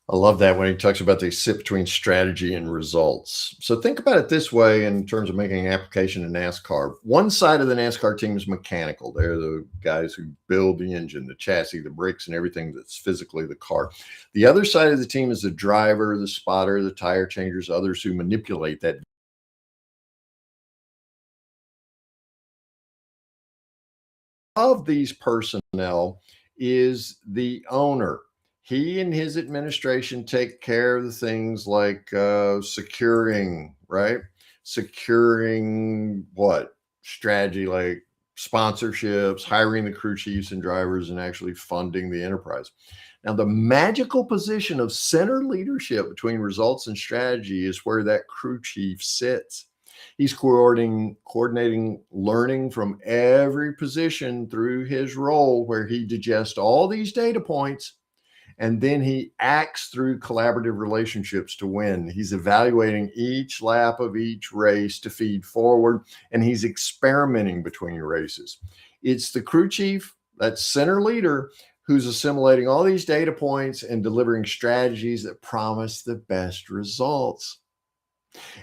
I love that when he talks about they sit between strategy and results. So think about it this way in terms of making an application in NASCAR. One side of the NASCAR team is mechanical. They're the guys who build the engine, the chassis, the brakes, and everything that's physically the car. The other side of the team is the driver, the spotter, the tire changers, others who manipulate that. Of these personnel is the owner. He and his administration take care of the things like securing what? Strategy, like sponsorships, hiring the crew chiefs and drivers, and actually funding the enterprise. Now, the magical position of center leadership between results and strategy is where that crew chief sits. He's coordinating learning from every position through his role, where he digests all these data points, and then he acts through collaborative relationships to win. He's evaluating each lap of each race to feed forward, and he's experimenting between races. It's the crew chief, that center leader, who's assimilating all these data points and delivering strategies that promise the best results.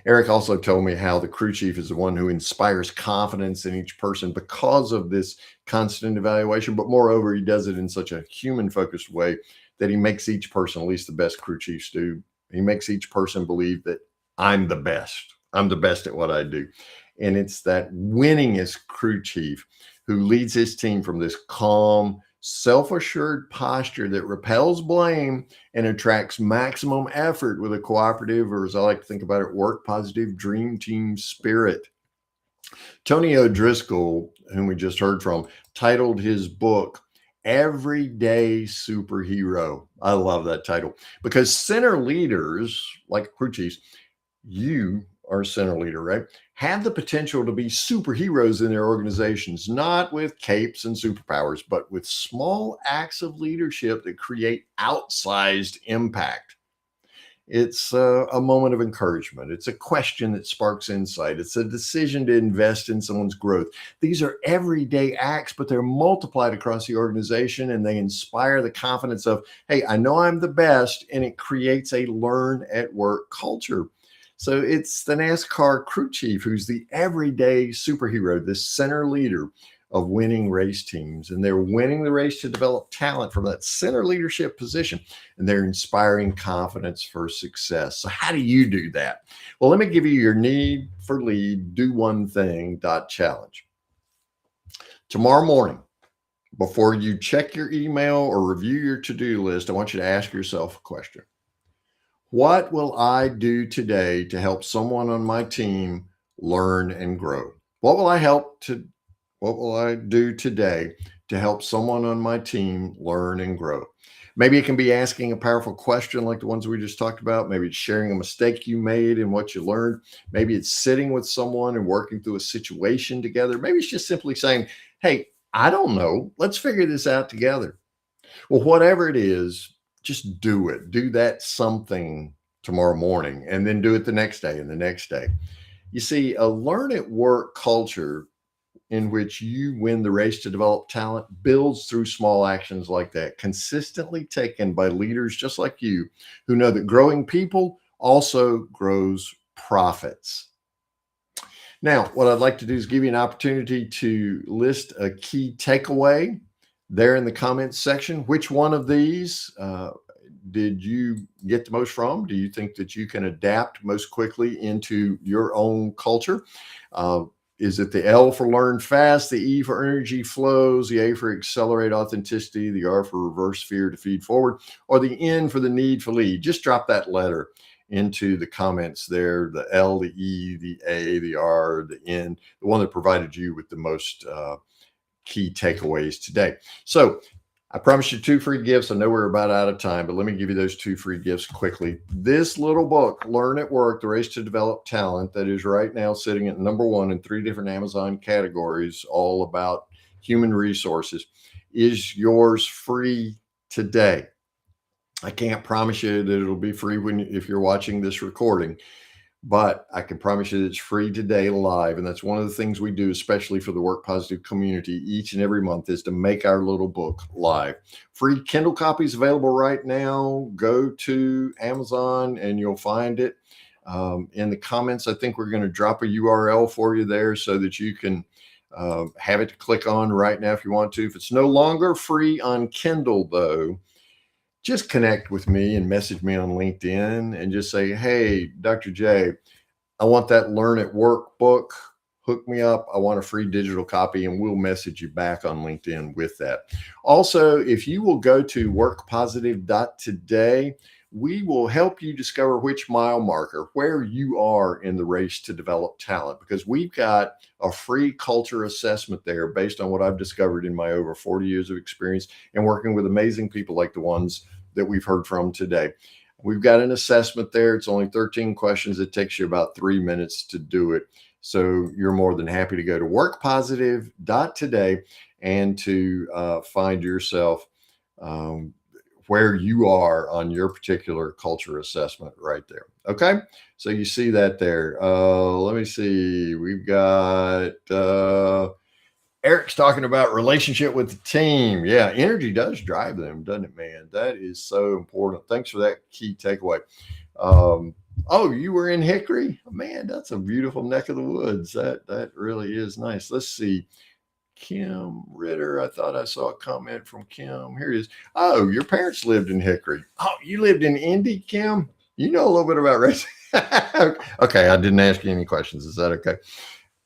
Eric also told me how the crew chief is the one who inspires confidence in each person because of this constant evaluation, but moreover, he does it in such a human-focused way that he makes each person, at least the best crew chiefs do, he makes each person believe that I'm the best. I'm the best at what I do. And it's that winningest crew chief who leads his team from this calm, self-assured posture that repels blame and attracts maximum effort with a cooperative, or as I like to think about it, work positive dream team spirit. Tony O'Driscoll, whom we just heard from, titled his book Everyday Superhero. I love that title because center leaders, like crew chiefs, you are a center leader, right? Have the potential to be superheroes in their organizations, not with capes and superpowers, but with small acts of leadership that create outsized impact. It's a moment of encouragement. It's a question that sparks insight. It's a decision to invest in someone's growth. These are everyday acts, but they're multiplied across the organization, and they inspire the confidence of, hey, I know I'm the best, and it creates a learn at work culture. So it's the NASCAR crew chief who's the everyday superhero, this center leader of winning race teams. And they're winning the race to develop talent from that center leadership position. And they're inspiring confidence for success. So how do you do that? Well, let me give you your need for lead, do one thing challenge. Tomorrow morning, before you check your email or review your to-do list, I want you to ask yourself a question. What will I do today to help someone on my team learn and grow? What will I do today to help someone on my team learn and grow? Maybe it can be asking a powerful question like the ones we just talked about. Maybe it's sharing a mistake you made and what you learned. Maybe it's sitting with someone and working through a situation together. Maybe it's just simply saying, hey, I don't know. Let's figure this out together. Well, whatever it is, just do it. Do that something tomorrow morning, and then do it the next day and the next day. You see, a learn at work culture in which you win the race to develop talent builds through small actions like that, consistently taken by leaders just like you, who know that growing people also grows profits. Now, what I'd like to do is give you an opportunity to list a key takeaway there in the comments section. Which one of these did you get the most from? Do you think that you can adapt most quickly into your own culture? Is it the L for learn fast, the E for energy flows, the A for accelerate authenticity, the R for reverse fear to feed forward, or the N for the need for lead? Just drop that letter into the comments there, the L, the E, the A, the R, the N, the one that provided you with the most key takeaways today. So I promised you 2 free gifts. I know we're about out of time, but let me give you those 2 free gifts quickly. This little book, Learn at Work, The Race to Develop Talent, that is right now sitting at number 1 in 3 different Amazon categories, all about human resources, is yours free today. I can't promise you that it'll be free if you're watching this recording, but I can promise you that it's free today live. And that's one of the things we do, especially for the Work Positive community each and every month, is to make our little book live. Free Kindle copies available right now. Go to Amazon and you'll find it. In the comments, I think we're going to drop a URL for you there so that you can have it to click on right now if you want to. If it's no longer free on Kindle, though, just connect with me and message me on LinkedIn and just say, hey, Dr. J, I want that Learn at Work book. Hook me up. I want a free digital copy, and we'll message you back on LinkedIn with that. Also, if you will go to workpositive.today, we will help you discover which mile marker, where you are in the race to develop talent, because we've got a free culture assessment there based on what I've discovered in my over 40 years of experience and working with amazing people like the ones that we've heard from today. We've got an assessment there. It's only 13 questions. It takes you about 3 minutes to do it. So you're more than happy to go to workpositive.today and to find yourself where you are on your particular culture assessment right there. Okay. So you see that there. Let me see. We've got Eric's talking about relationship with the team. Yeah. Energy does drive them, doesn't it, man? That is so important. Thanks for that key takeaway. Oh, you were in Hickory? Man, that's a beautiful neck of the woods. That really is nice. Let's see. Kim Ritter. I thought I saw a comment from Kim. Here it is. Oh, your parents lived in Hickory. Oh, you lived in Indy, Kim? You know a little bit about racing. Okay, I didn't ask you any questions. Is that okay?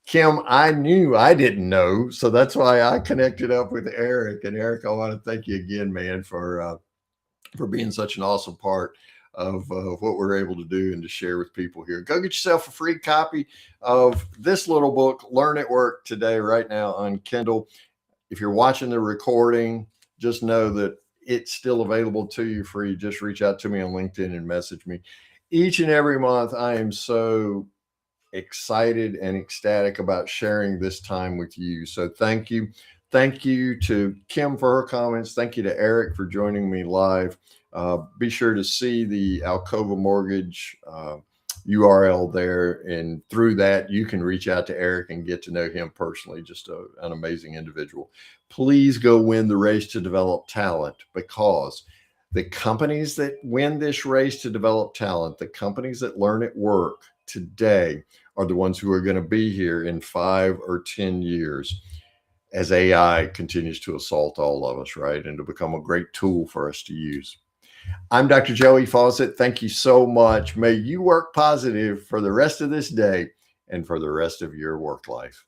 Kim, I knew I didn't know, so that's why I connected up with Eric. And Eric, I want to thank you again, man, for being such an awesome part of what we're able to do and to share with people here. Go get yourself a free copy of this little book, Learn at Work, today, right now on Kindle. If you're watching the recording, just know that it's still available to you free. Just reach out to me on LinkedIn and message me. Each and every month, I am so excited and ecstatic about sharing this time with you. So thank you. Thank you to Kim for her comments. Thank you to Eric for joining me live. Be sure to see the Alcova Mortgage URL there. And through that, you can reach out to Eric and get to know him personally. Just an amazing individual. Please go win the race to develop talent, because the companies that win this race to develop talent, the companies that learn at work today, are the ones who are going to be here in 5 or 10 years as AI continues to assault all of us, right? And to become a great tool for us to use. I'm Dr. Joey Fawcett. Thank you so much. May you work positive for the rest of this day and for the rest of your work life.